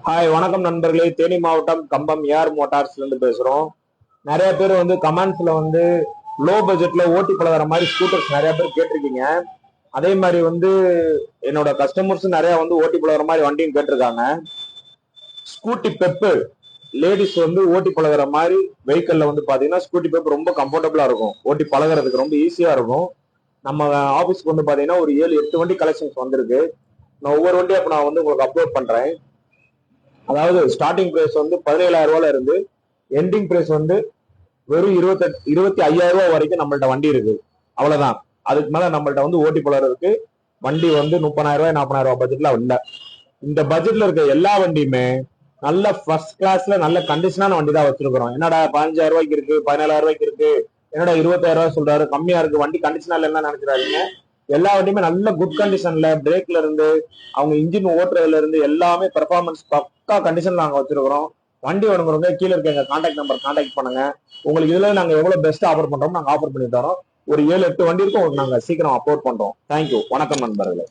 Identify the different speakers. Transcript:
Speaker 1: Hi வணக்கம் நண்பர்களே. தேனி மாவட்டம் கம்பம் ஏஆர் மோட்டார்ஸ்ல இருந்து பேசுறோம். நிறைய பேர் கமெண்ட்ஸ்ல லோ பட்ஜெட்ல ஓட்டி பழகிற மாதிரி ஸ்கூட்டர்ஸ் நிறைய பேர் கேட்டிருக்கீங்க. அதே மாதிரி என்னோட கஸ்டமர்ஸ் நிறைய ஓட்டி பழகிற மாதிரி வண்டியும் கேட்டிருக்காங்க. ஸ்கூட்டி பெப்பு லேடிஸ் ஓட்டி பழகிற மாதிரி வெஹிக்கல்ல பாத்தீங்கன்னா ஸ்கூட்டி பெப் ரொம்ப கம்ஃபர்டபுளா இருக்கும். ஓட்டி பழகிறதுக்கு ரொம்ப ஈஸியா இருக்கும். நம்ம ஆபீஸ்க்கு பாத்தீங்கன்னா ஒரு 7-8 வண்டி கலெக்ஷன்ஸ் வந்திருக்கு. நான் ஒவ்வொரு வண்டியும் அப்ப நான் உங்களுக்கு அப்லோட் பண்றேன். அதாவது ஸ்டார்டிங் பிரைஸ் 17,000 ரூபாயில இருந்து எண்டிங் பிரைஸ் வெறும் 25,000 ரூபாய் வரைக்கும் நம்மள்ட்ட வண்டி இருக்கு. அவ்வளவுதான். அதுக்கு மேல நம்மள்ட்ட ஓட்டி பழகிறதுக்கு வண்டி 30,000 ரூபாய் 40,000 ரூபாய் பட்ஜெட்ல இல்ல. இந்த பட்ஜெட்ல இருக்க எல்லா வண்டியுமே நல்ல ஃபர்ஸ்ட் கிளாஸ்ல நல்ல கண்டிஷனான வண்டி தான் வச்சிருக்கிறோம். என்னடா 15,000 ரூபாய்க்கு இருக்கு, 17,000 ரூபாய்க்கு இருக்கு, என்னடா 25,000 ரூபாய் சொல்றாரு, கம்மியா இருக்கு, வண்டி கண்டிஷனால என்ன நினைக்கிறாருங்க. எல்லா வண்டியுமே நல்ல குட் கண்டிஷன்ல பிரேக்ல இருந்து அவங்க இன்ஜின் ஓட்டுறதுல இருந்து எல்லாமே பெர்ஃபார்மன்ஸ் பக்கா கண்டிஷன் நாங்க வச்சிருக்கிறோம். வண்டி வேணுங்கிறவங்க கீழே இருக்க எங்க கான்டாக்ட் நம்பர் கான்டாக்ட் பண்ணுங்க. உங்களுக்கு இதுல நாங்க எவ்வளவு பெஸ்ட் ஆஃபர் பண்றோம் நாங்க ஆஃபர் பண்ணி தரோம். ஒரு 7-8 வண்டி இருக்கும் உங்களுக்கு நாங்க சீக்கிரம் அப்லோட் பண்றோம். தேங்க்யூ. வணக்கம் நண்பர்களே.